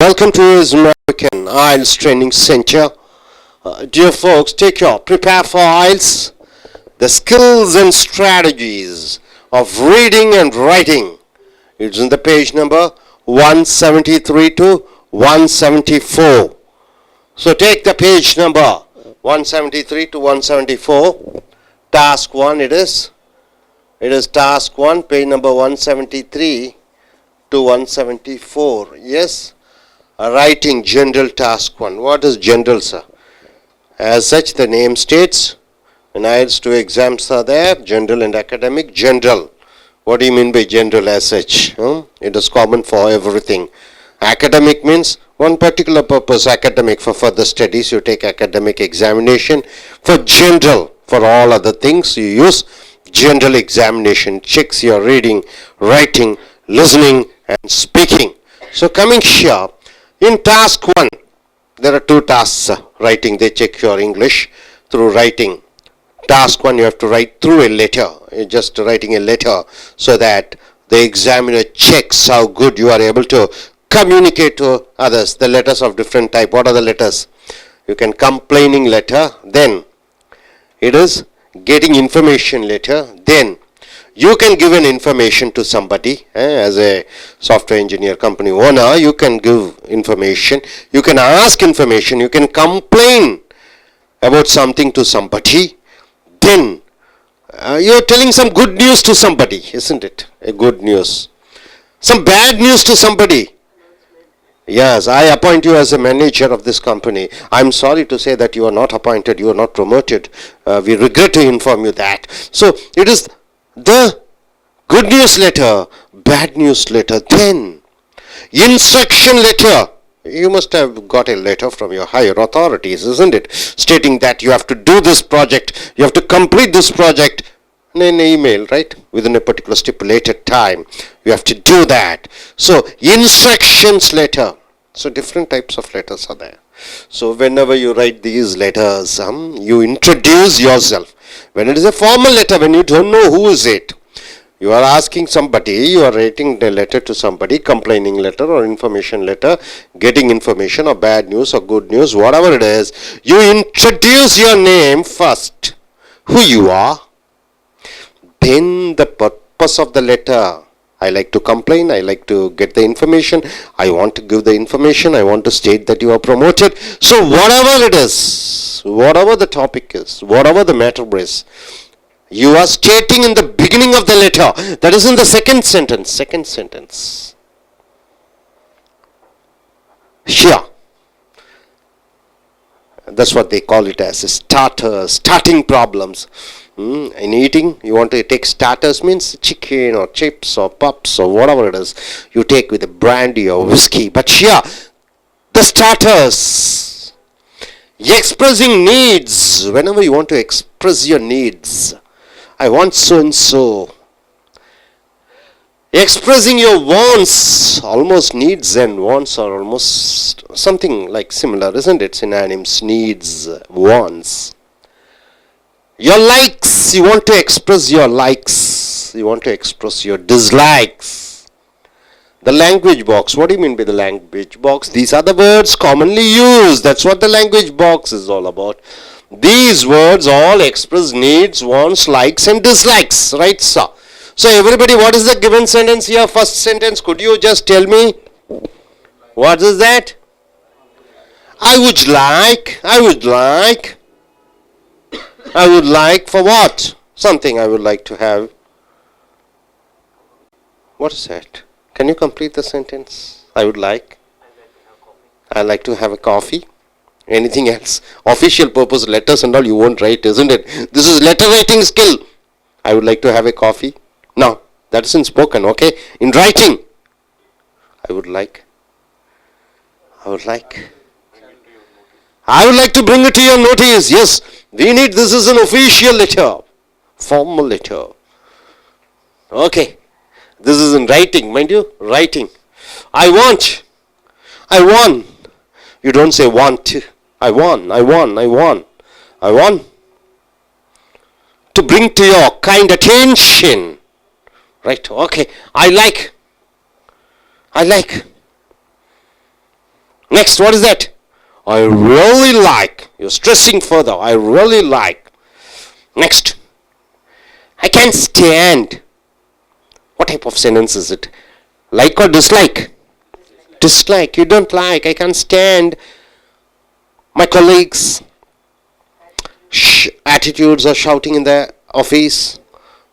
Welcome to his American I.E.L.T.S Training Center. Dear folks, prepare for I.E.L.T.S. The skills and strategies of reading and writing. It's in the page number 173 to 174. So take the page number 173 to 174. Task 1 it is. It is task 1, page number 173 to 174. Yes. Writing general task 1. What is general, sir? As such, the name states, when I.E.L.T.S 2 exams are there, general and academic. General. What do you mean by general as such? It is common for everything. Academic means one particular purpose, academic. For further studies, you take academic examination. For general, for all other things, you use general examination. Checks your reading, writing, listening, and speaking. So coming here, in task 1, there are two tasks. Writing, they check your English through writing. Task 1, you have to write through a letter. You're just writing a letter so that the examiner checks how good you are able to communicate to others. The letters of different type. What are the letters? You can complaining letter. Then it is getting information letter. Then you can give an information to somebody. As a software engineer company owner, you can give information. You can ask information. You can complain about something to somebody. Then you're telling some good news to somebody, isn't it? A good news. Some bad news to somebody. Yes, I appoint you as a manager of this company. I'm sorry to say that you are not appointed. You are not promoted. We regret to inform you that. So it is the good news letter, bad news letter, then instruction letter. You must have got a letter from your higher authorities, isn't it? Stating that you have to do this project, you have to complete this project in an email, right? Within a particular stipulated time. You have to do that. So, instructions letter. So, different types of letters are there. So, whenever you write these letters, you introduce yourself. When it is a formal letter, when you don't know who is it, you are asking somebody, you are writing the letter to somebody, complaining letter or information letter, getting information or bad news or good news, whatever it is, you introduce your name first, who you are, then the purpose of the letter. I like to complain, I like to get the information, I want to give the information, I want to state that you are promoted. So whatever it is, whatever the topic is, whatever the matter is, you are stating in the beginning of the letter. That is in the second sentence. Second sentence. Here. That's what they call it as starting problems. In eating, you want to take starters, means chicken or chips or pups or whatever it is. You take with a brandy or whiskey. But here, the starters. Expressing needs. Whenever you want to express your needs. I want so and so. Expressing your wants. Almost needs and wants are almost something like similar, isn't it? Synonyms, needs, wants. Your likes. You want to express your likes. You want to express your dislikes. The language box. What do you mean by the language box? These are the words commonly used. That's what the language box is all about. These words all express needs, wants, likes and dislikes. Right, sir? So everybody, what is the given sentence here? First sentence, could you just tell me? What is that? I would like for what? Something I would like to have. What is that? Can you complete the sentence? I would like to have a coffee. Anything else? Official purpose letters and all you won't write, isn't it? This is letter writing skill. I would like to have a coffee. Now, that is in spoken, okay? In writing, I would like to bring it to your notice. Yes, this is an official letter. Formal letter. Okay. This is in writing, mind you, writing. I want. You don't say want. I want to bring to your kind attention. Right, okay. I like. Next, what is that? I really like. You're stressing further. I really like. Next. I can't stand. What type of sentence is it? Like or dislike? Dislike. You don't like. I can't stand my colleagues' attitudes or shouting in the office,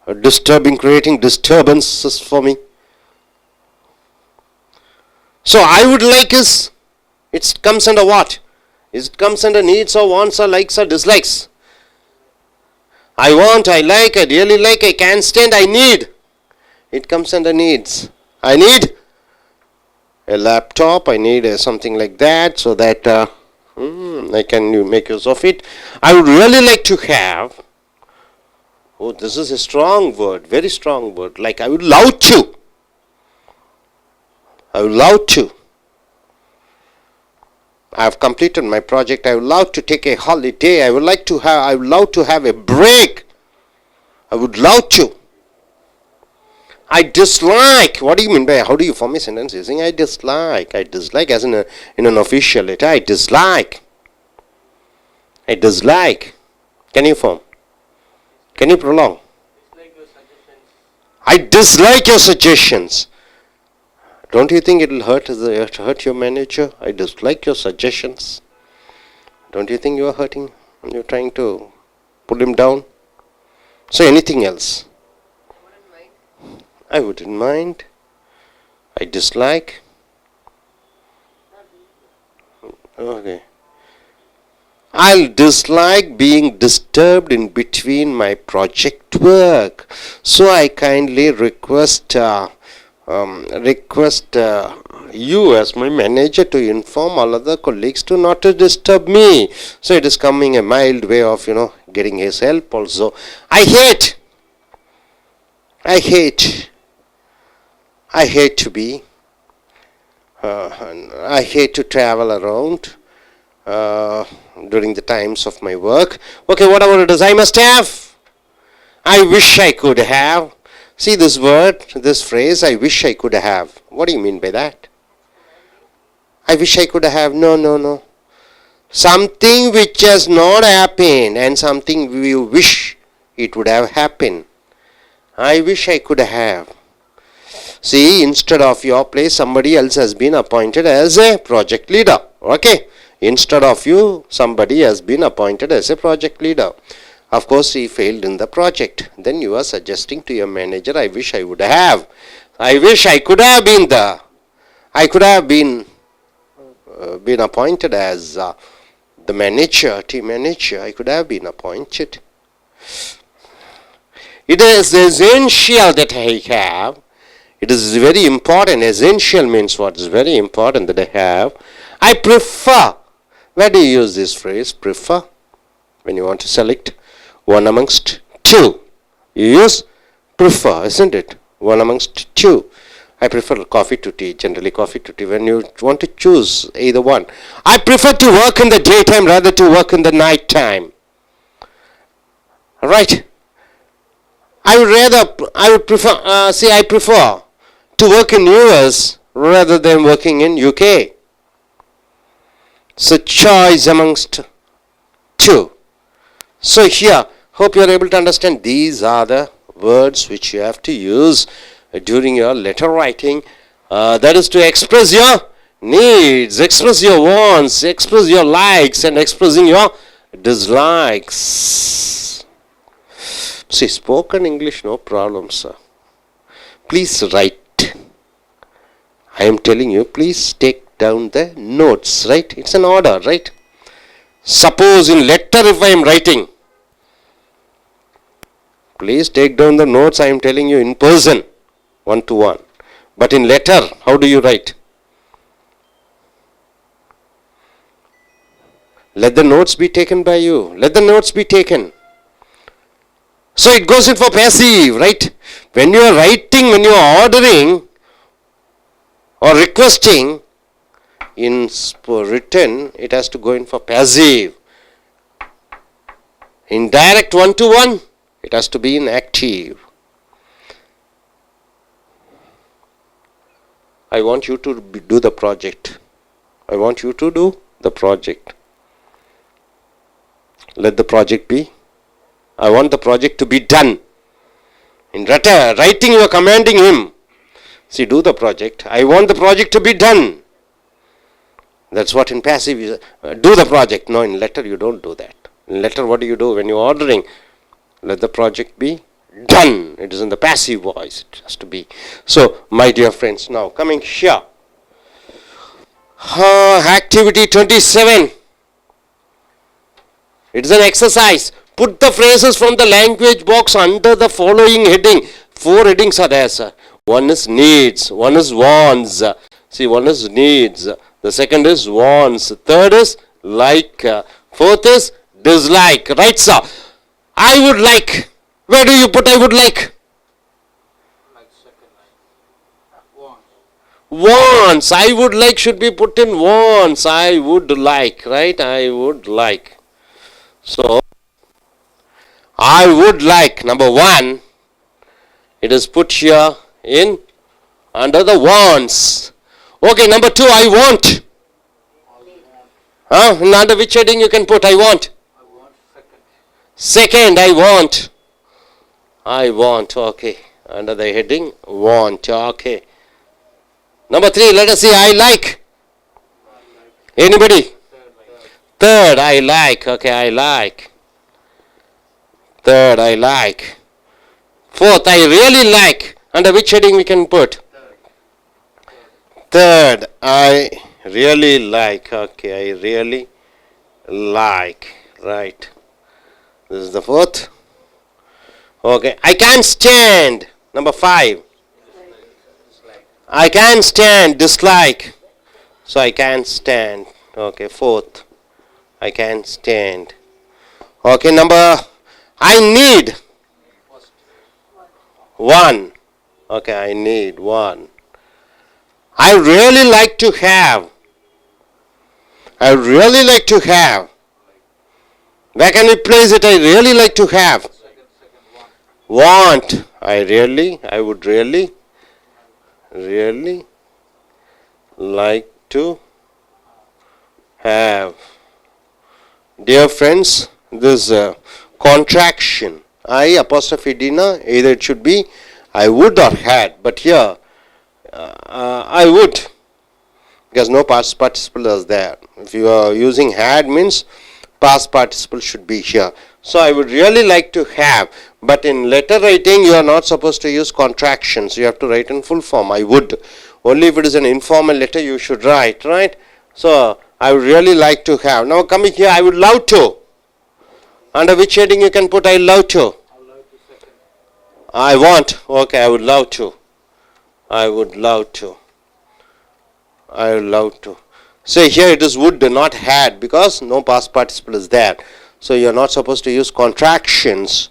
or creating disturbances for me. So I would like is, it comes under what? It comes under needs or wants or likes or dislikes. I want, I like, I really like, I can't stand, I need. It comes under needs. I need a laptop, I need something like that, so that I can make use of it. I would really like to have, oh, this is a strong word, very strong word, like I would love to. I would love to. I have completed my project. I would love to take a holiday. I would love to have a break. I would love to. I dislike. What do you mean by, how do you form a sentence using I dislike? I dislike as in an official letter. I dislike. I dislike. Can you form? Can you prolong? I dislike your suggestions. Don't you think it will hurt your manager? I dislike your suggestions. Don't you think you are hurting? You're trying to pull him down. So anything else? I wouldn't mind. I dislike. Okay. I'll dislike being disturbed in between my project work. So I kindly request you as my manager to inform all other colleagues to not to disturb me. So it is coming a mild way of getting his help also. I hate to be I hate to travel around during the times of my work. Okay, whatever it is, I must have. I wish I could have. See this word, this phrase, I wish I could have. What do you mean by that? I wish I could have. No. Something which has not happened and something we wish it would have happened. I wish I could have. See, instead of your place, somebody else has been appointed as a project leader. Okay? Instead of you, somebody has been appointed as a project leader. Of course, he failed in the project. Then you are suggesting to your manager, I wish I would have. I wish I could have been there. I could have been appointed as the manager, team manager. I could have been appointed. It is essential that I have. It is very important. Essential means what is very important that I have. I prefer. Where do you use this phrase? Prefer. When you want to select one amongst two. You use prefer, isn't it? One amongst two. I prefer coffee to tea. Generally coffee to tea. When you want to choose either one. I prefer to work in the daytime rather to work in the night time. Alright. I prefer to work in US rather than working in UK. So choice amongst two. So here, hope you are able to understand these are the words which you have to use during your letter writing. That is to express your needs, express your wants, express your likes and expressing your dislikes. See, spoken English, no problem, sir. Please write. I am telling you, please take down the notes, right? It's an order, right? Suppose in letter if I am writing, please take down the notes I am telling you in person, one-to-one. But in letter, how do you write? Let the notes be taken by you. Let the notes be taken. So it goes in for passive, right? When you are writing, when you are ordering or requesting in written, it has to go in for passive. In direct one-to-one, it has to be in active. I want you to do the project. I want you to do the project. Let the project be. I want the project to be done. In writing, you are commanding him. See, do the project. I want the project to be done. That's what in passive is. Do the project. No, in letter you don't do that. In letter, what do you do when you're ordering? Let the project be done. It is in the passive voice. It has to be. So, my dear friends, now coming here. Activity 27. It is an exercise. Put the phrases from the language box under the following heading. 4 headings are there, sir. One is needs. One is wants. See, one is needs. The second is wants. Third is like. Fourth is dislike. Right, sir? I would like. Where do you put I would like? Like second line. Wants. I would like should be put in wants. I would like. Right? I would like. So, I would like. Number 1. It is put here in under the wants. Okay, number 2, I want. Under which heading you can put I want? I want second. Second, I want. I want, okay. Under the heading want, okay. Number 3, let us see, I like. Anybody? Third, I like, okay, I like. Third, I like. Fourth, I really like. Under which heading we can put? Third, I really like. Okay, I really like. Right. This is the fourth. Okay, I can't stand. Number 5. I can't stand. Dislike. So I can't stand. Okay, fourth. I can't stand. Okay, number. I need. 1. Okay, I need 1. I really like to have. I really like to have. Where can we place it? I really like to have. Want. I would really like to have. Dear friends, this contraction. I apostrophe Dina, either it should be I would or had, but here I would, because no past participle is there. If you are using had means past participle should be here. So I would really like to have, but in letter writing you are not supposed to use contractions. You have to write in full form. I would. Only if it is an informal letter you should write, right? So I would really like to have. Now coming here, I would love to. Under which heading you can put I love to? I want. Okay, I would love to. I would love to. I would love to. So here it is would, not had, because no past participle is there. So you are not supposed to use contractions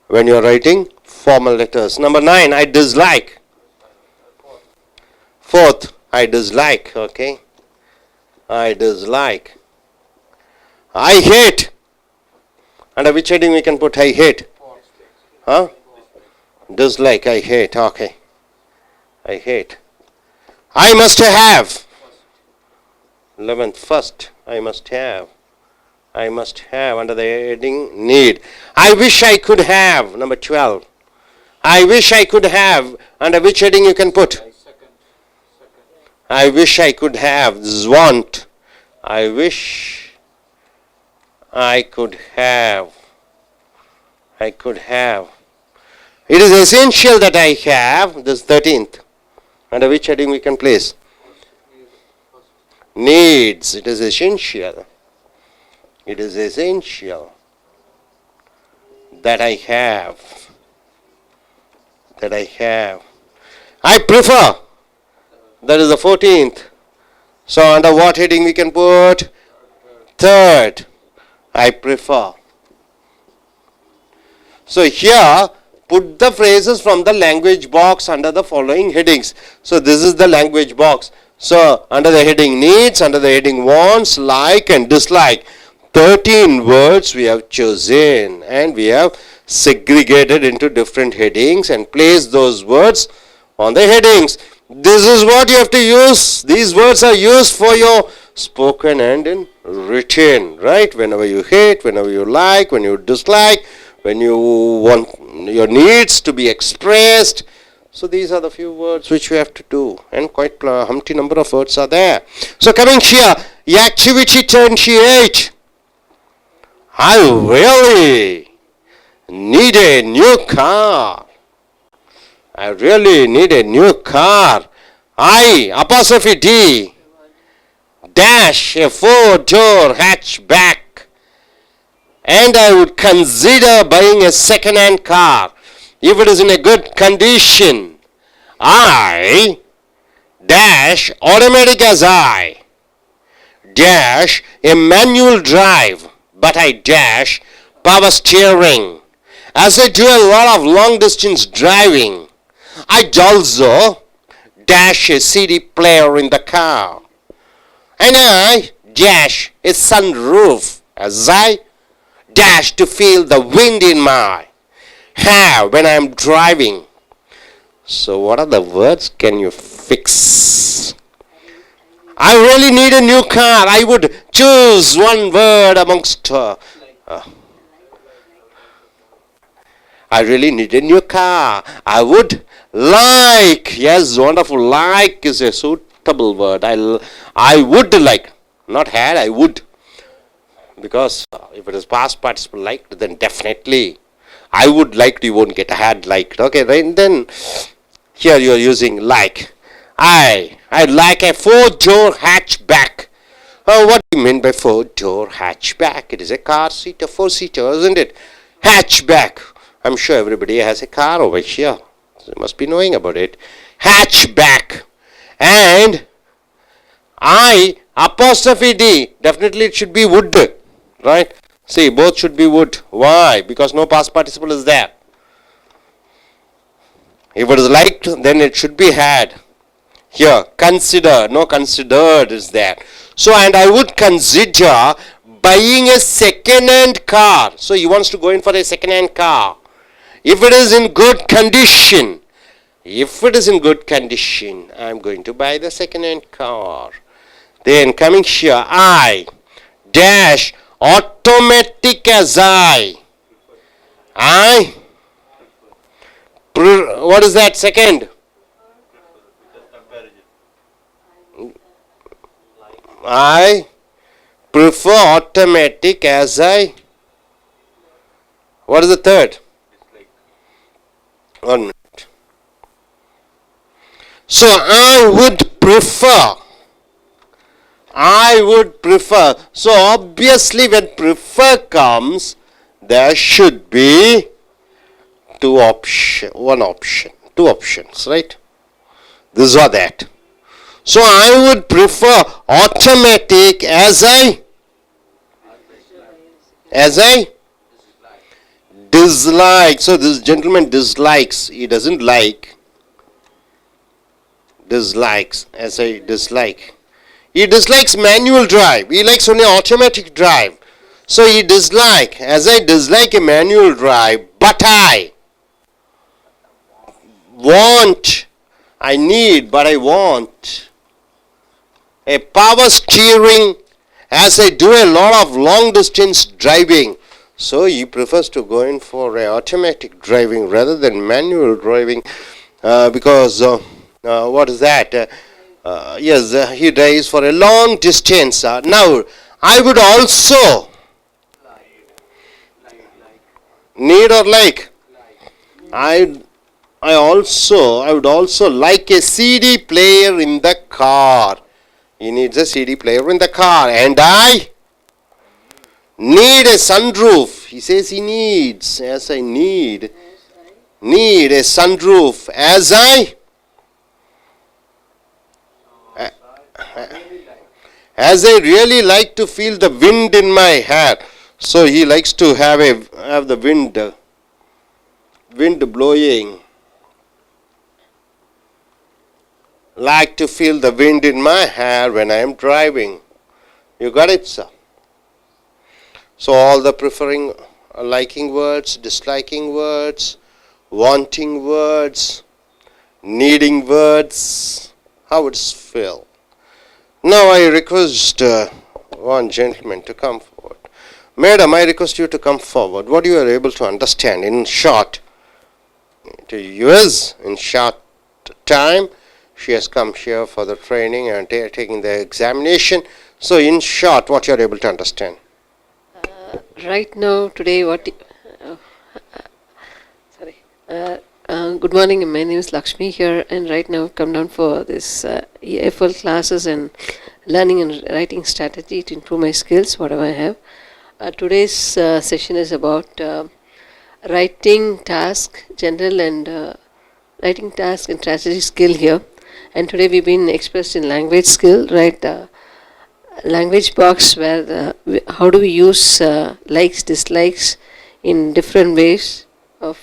when you are writing formal letters. Number 9, I dislike. Fourth, I dislike. Okay. I dislike. I hate. Under which heading we can put I hate? Huh? Dislike, I hate. Okay. I hate. I must have. 11th, first. I must have. I must have. Under the heading need. I wish I could have. Number 12. I wish I could have. Under which heading you can put? I wish I could have. This is want. I wish I could have. I could have. It is essential that I have. This 13th. Under which heading we can place? Needs. It is essential. It is essential that I have. That I have. I prefer. That is the 14th. So under what heading we can put? Third. I prefer. So here, put the phrases from the language box under the following headings. So this is the language box. So under the heading needs, under the heading wants, like and dislike. 13 words we have chosen and we have segregated into different headings and placed those words on the headings. This is what you have to use. These words are used for your spoken and in written, right? Whenever you hate, whenever you like, when you dislike, when you want your needs to be expressed. So these are the few words which we have to do, and quite a humpty number of words are there. So coming here, activity 28. I really need a new car. I really need a new car. I apostrophe D dash a 4-door hatchback, and I would consider buying a second-hand car if it is in a good condition. I dash automatic as I dash a manual drive, but I dash power steering. As I do a lot of long distance driving, I also dash a CD player in the car, and I dash a sunroof as I dash to feel the wind in my hair when I am driving. So what are the words can you fix? I really need a new car. I would choose one word amongst I really need a new car. I would like. Yes, wonderful. Like is a suitable word. I would like. Not had, I would. Because if it is past participle liked, then definitely I would like to, you won't get had liked. Okay, right? Then here you are using like. I'd like a 4-door hatchback. What do you mean by 4-door hatchback? It is a car seat, a 4-seater, isn't it? Hatchback. I'm sure everybody has a car over here. So you must be knowing about it. Hatchback. And I apostrophe D. Definitely it should be would. Right? See, both should be would. Why? Because no past participle is there. If it is liked, then it should be had. Here, consider. No considered is there. So, and I would consider buying a second-hand car. So, he wants to go in for a second-hand car. If it is in good condition, I am going to buy the second-hand car. Then coming here, I dash automatic as I what is that second? I prefer automatic as I. What is the third? 1 minute. So I would prefer. So obviously when prefer comes, there should be two options, right? This or that. So I would prefer automatic as I dislike. So this gentleman dislikes. He doesn't like. Dislikes as I dislike. He dislikes manual drive. He likes only automatic drive. So he dislike as I dislike a manual drive, but I want. I need, but I want a power steering as I do a lot of long distance driving. So he prefers to go in for a automatic driving rather than manual driving because what is that? Yes, he drives for a long distance. Now, I would also need or like. I would also like a CD player in the car. He needs a CD player in the car, and I need a sunroof. He says he needs, as I need a sunroof, as I really like to feel the wind in my hair. So he likes to have the wind blowing. Like to feel the wind in my hair when I am driving. You got it, sir? So all the preferring, liking words, disliking words, wanting words, needing words, how it's feel. Now I request one gentleman to come forward. Madam, I request you to come forward. What you are able to understand in short, to US in short time. She has come here for the training and taking the examination. So in short, what you are able to understand? Right now, today, sorry. Good morning. My name is Lakshmi here, and right now I've come down for this EFL classes and learning and writing strategy to improve my skills, whatever I have. Today's session is about writing task, general and writing task and strategy skill here. And today we've been expressed in language skill, right? Language box where how do we use likes, dislikes in different ways of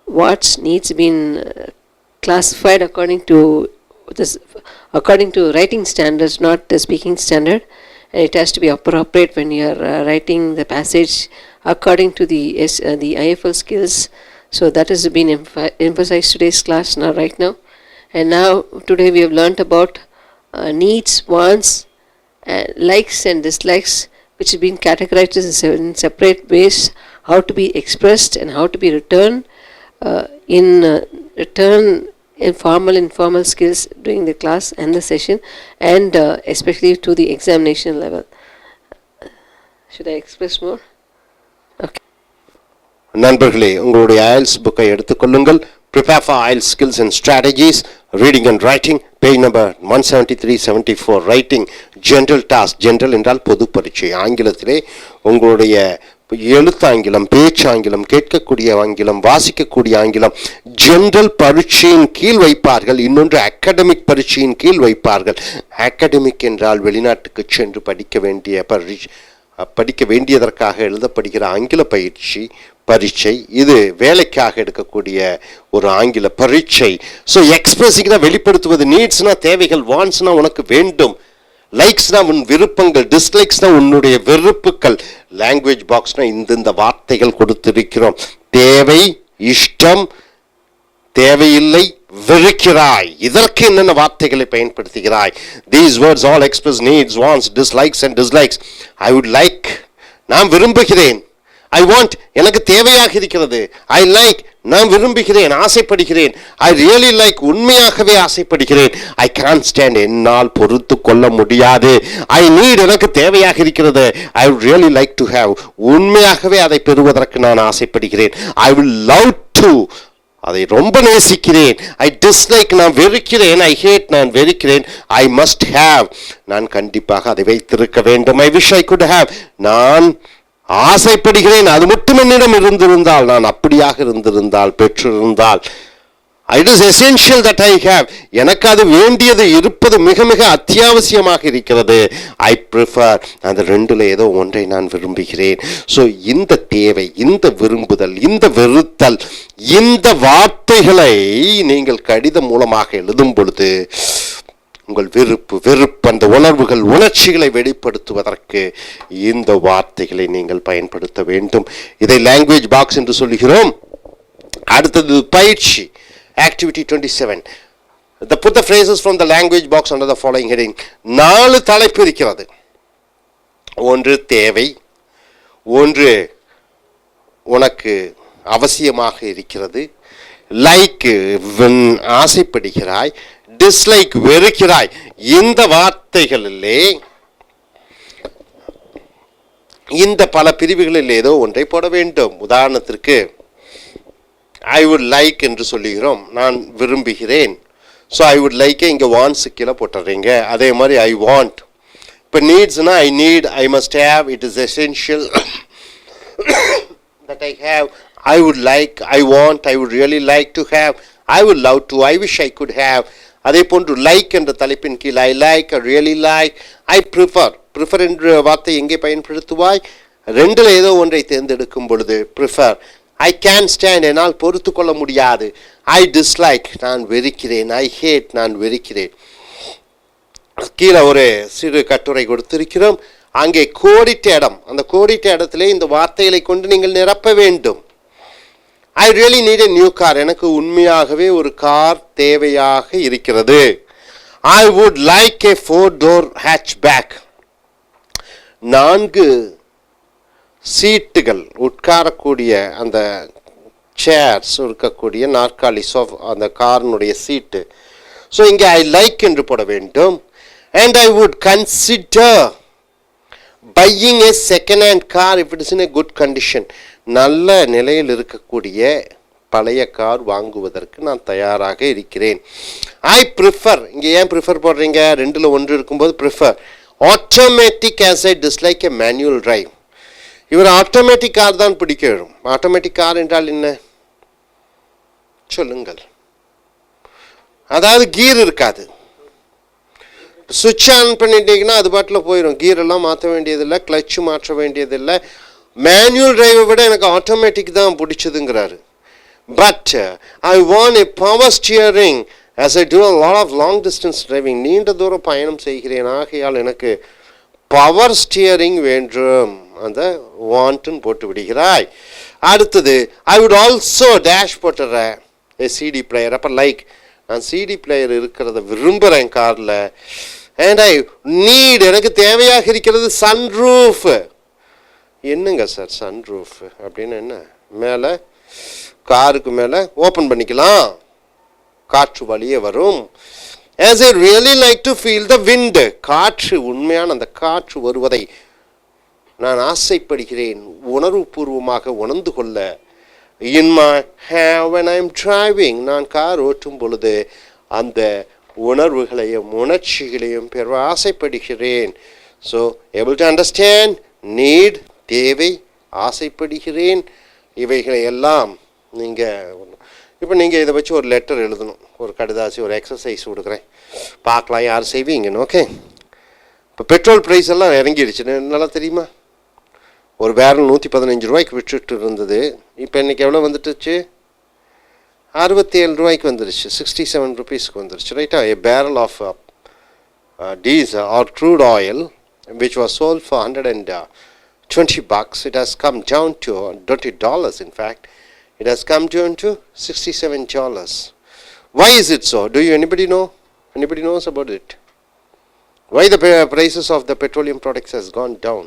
what needs been classified according to this, according to writing standards, not the speaking standard, and it has to be appropriate when you are writing the passage according to the IELTS skills. So that has been emphasized today's class right now. And now today we have learnt about needs, wants, likes and dislikes, which have been categorized in separate ways, how to be expressed and how to be returned return in formal, informal skills during the class and the session, and especially to the examination level. Should I express more? Okay. நண்பர்களே, உங்களுடைய IELTS புக்கை எடுத்துக்கொள்ளுங்கள். Prepare for IELTS skills and strategies, reading and writing, page number 173-74, writing general task. general என்றால் பொது பரீட்சை. ஆங்கிலத்திலே உங்களுடைய எழுத்தாங்கிலம், பேச்சாங்கிலம், கேட்கக்கூடிய ஆங்கிலம், வாசிக்கக்கூடிய ஆங்கிலம் ஜெனரல் பரீட்சையின் கீழ் வைப்பார்கள். இன்னொன்று அகாடமிக் பரீட்சையின் கீழ் வைப்பார்கள். அகாடமிக் என்றால் வெளிநாட்டுக்கு சென்று படிக்க வேண்டியதற்காக எழுதப்படுகிற ஆங்கில பரீட்சை. இது வேலைக்காக எடுக்கக்கூடிய ஒரு ஆங்கில பரீட்சை. ஸோ எக்ஸ்பிரஸிங்னா வெளிப்படுத்துவது, நீட்ஸ்னா தேவைகள், வான்ஸ்னா உனக்கு வேண்டும், லைக்ஸ்னா உன் விருப்பங்கள், டிஸ்லைக்ஸ்னா உன்னுடைய வெறுப்புகள், லாங்குவேஜ் பாக்ஸ்னா இந்த வார்த்தைகள் கொடுத்திருக்கிறோம். தேவை, இஷ்டம், தேவையில்லை, வெறுக்கிறாய், இதற்கு என்னென்ன வார்த்தைகளை பயன்படுத்துகிறாய். These words all express needs, wants, dislikes and dislikes. I would like, நான் விரும்புகிறேன். I want, எனக்கு தேவையாக இருக்கிறது. I like, நான் விரும்புகிறேன், ஆசைப்படுகிறேன். I really like, உண்மையாகவே ஆசைப்படுகிறேன். I can't stand, என்னால் பொறுத்து கொள்ள முடியாது. I need, எனக்கு தேவையாக இருக்கிறது. I would really like to have, உண்மையாகவே அதை பெறுவதற்கு நான் ஆசைப்படுகிறேன். I will love to, அதை ரொம்ப நேசிக்கிறேன். I dislike, நான் வெறுக்கிறேன். I hate, நான் வெறுக்கிறேன். I must have, நான் கண்டிப்பாக அதை வைத்திருக்க வேண்டும். I wish I could have, நான் ஆசைப்படுகிறேன். அது மட்டும் என்னிடம் இருந்திருந்தால், நான் அப்படியாக இருந்திருந்தால், பெற்றிருந்தால். It is essential that I have, எனக்கு அது வேண்டியது, இருப்பது மிக மிக அத்தியாவசியமாக இருக்கிறது. I prefer, அந்த ரெண்டுல ஏதோ ஒன்றை நான் விரும்புகிறேன். ஸோ இந்த தேவை, இந்த விரும்புதல், இந்த வெறுத்தல், இந்த வார்த்தைகளை நீங்கள் கடிதம் மூலமாக எழுதும் பொழுது உங்கள் வெறுப்பு அந்த உணர்வுகள், உணர்ச்சிகளை வெளிப்படுத்துவதற்கு இந்த வார்த்தைகளை நீங்கள் பயன்படுத்த வேண்டும். இதை லாங்குவேஜ் பாக்ஸ் என்று சொல்லுகிறோம். அடுத்தது பயிற்சி, activity 27. Put the phrases from the language box under the following heading. 4 தலைப்பு இருக்கிறது. ஒன்று தேவை, ஒன்று உனக்கு அவசியமாக இருக்கிறது, லைக் ஆசைப்படுகிறாய், டிஸ்லைக் வெறுக்கிறாய். இந்த வார்த்தைகளிலே இந்த பல பிரிவுகளில் ஏதோ ஒன்றை போட வேண்டும். உதாரணத்திற்கு I would like என்று சொல்லுகிறோம், நான் விரும்புகிறேன். ஸோ I would like இங்கே வாண்ட்ஸு கீழே போட்டுறீங்க. அதே மாதிரி I want. இப்போ நீட்ஸ்னா I need, I must have, it is essential that I have. I would like, I want, I would really like to have, I would love to, I wish I could have. அதே போன்று like என்ற தலைப்பின் கீழ் I like, I really like, I prefer. Prefer என்ற வார்த்தை எங்கே பயன்படுத்துவாய்? ரெண்டில் ஏதோ ஒன்றை தேர்ந்தெடுக்கும் பொழுது ப்ரிஃபர். I can't stand, என்னால் பொறுத்து கொள்ள முடியாது. I dislike, நான் வெறுக்கிறேன். I hate, நான் வெறுக்கிறேன். கீழே ஒரு சிறு கட்டுரை கொடுத்திருக்கிறோம். அங்கே கோடிட்ட இடம், அந்த கோடிட்ட இடத்திலே இந்த வார்த்தைகளை கொண்டு நீங்கள் நிரப்ப வேண்டும். I really need a new car, எனக்கு உண்மையாகவே ஒரு கார் தேவையாக இருக்கிறது. I would like a 4-door hatchback. 4 சீட்டுகள் உட்காரக்கூடிய அந்த சேர்ஸ் இருக்கக்கூடிய நாற்காலி அந்த காரினுடைய சீட்டு. ஸோ இங்கே ஐ லைக் என்று போட வேண்டும். And I would consider buying a second hand car if it is in a good condition. நல்ல நிலையில் இருக்கக்கூடிய பழைய கார் வாங்குவதற்கு நான் தயாராக இருக்கிறேன். ஐ ப்ரிஃபர், இங்கே ஏன் ப்ரிஃபர் போடுறீங்க, 2ல் 1 இருக்கும்போது prefer. Automatic as I dislike a manual drive. இவர் ஆட்டோமேட்டிக் கார் தான் பிடிக்க வரும். ஆட்டோமேட்டிக் கார் என்றால் என்ன சொல்லுங்கள். அதாவது கீர் இருக்காது, சுவிட்ச் ஆன் பண்ணிட்டீங்கன்னா அது பாட்டில் போயிடும். கீரெல்லாம் மாற்ற வேண்டியதில்லை, கிளச்சு மாற்ற வேண்டியதில்லை. மேனுவல் டிரைவை விட எனக்கு ஆட்டோமேட்டிக் தான் பிடிச்சதுங்கிறாரு. But I want a power steering as I do a lot of long distance driving. நீண்ட தூரம் பயணம் செய்கிறேன், ஆகையால் எனக்கு பவர் ஸ்டியரிங் வேண்டும். அந்த வாண்ட்டுன்னு போட்டு விடுகிறாய். அடுத்தது ஐ வுட் ஆல்சோ டேஷ் போட்டுறேன் ஏ சிடி பிளேயர். அப்போ லைக், நான் சிடி பிளேயர் இருக்கிறத விரும்புகிறேன் காரில். அண்ட் ஐ நீட், எனக்கு தேவையாக இருக்கிறது சன்ரூஃப். என்னங்க சார் சன்ரூஃப் அப்படின்னு? என்ன, மேலே காருக்கு மேலே ஓப்பன் பண்ணிக்கலாம், காற்று வழியே வரும். as I really like to feel the wind, காற்று, உண்மையான அந்த காற்று வருவதை நான் ஆசைப்படுகிறேன், உணர்வுபூர்வமாக உணர்ந்து கொள்ள. in my hand when I am driving, நான் கார் ஓட்டும் பொழுது அந்த உணர்வுகளையும் உணர்ச்சிகளையும் பெற ஆசைப்படுகிறேன். So able to understand, need, தேவை, ஆசைப்படுகிறேன், இவைகளை எல்லாம் நீங்கள் இப்போ நீங்கள் இதை வச்சு ஒரு லெட்டர் எழுதணும், ஒரு கடிதாசி, ஒரு எக்ஸசைஸ் கொடுக்குறேன், பார்க்கலாம் யார் செய்வீங்கன்னு. ஓகே, இப்போ பெட்ரோல் ப்ரைஸ் எல்லாம் இறங்கிடுச்சு, நல்லா தெரியுமா? ஒரு பேரல் 115 ரூபாய்க்கு விட்டுட்டு இருந்தது, இப்போ இன்றைக்கி எவ்வளோ வந்துட்டுச்சு? 67 ரூபாய்க்கு வந்துருச்சு, 67 rupeesக்கு வந்துருச்சு, ரைட்டா? a barrel of diesel or crude oil which was sold for $120, it has come down to $20. In fact, it has come down to $67. Why is it so? Do you anybody know? Anybody knows about it? Why the prices of the petroleum products has gone down?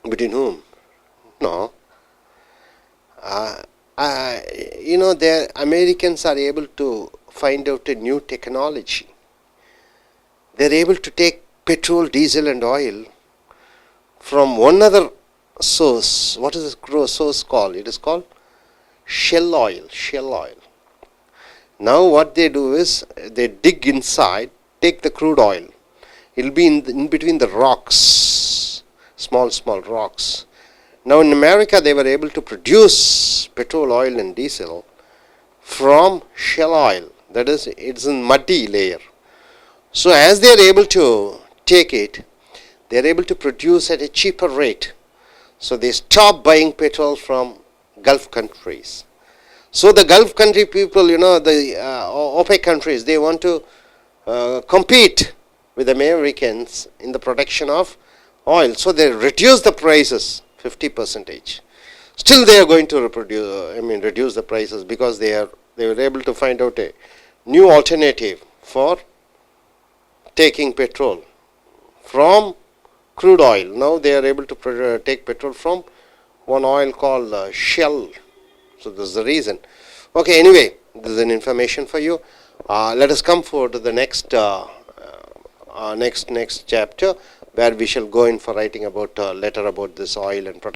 Between whom? No. The Americans are able to find out a new technology. They're able to take petrol, diesel and oil from one other source. What is this source called? It is called shell oil. Shell oil. Now what they do is they dig inside, take the crude oil. It will be in between the rocks, small rocks. Now in America they were able to produce petrol, oil and diesel from shell oil. That is, it's in muddy layer. So as they are able to take it, they are able to produce at a cheaper rate. So they stop buying petrol from Gulf countries. So the Gulf country people, the OPEC countries, they want to compete with Americans in the production of oil. So they reduce the prices 50%. Still they are going to reduce the prices because they were able to find out a new alternative for taking petrol from crude oil. Now they are able to take petrol from one oil called Shell. So this is the reason. Okay, anyway, this is an information for you. Let us come forward to the next chapter, where we shall go in for writing about letter about this oil and production.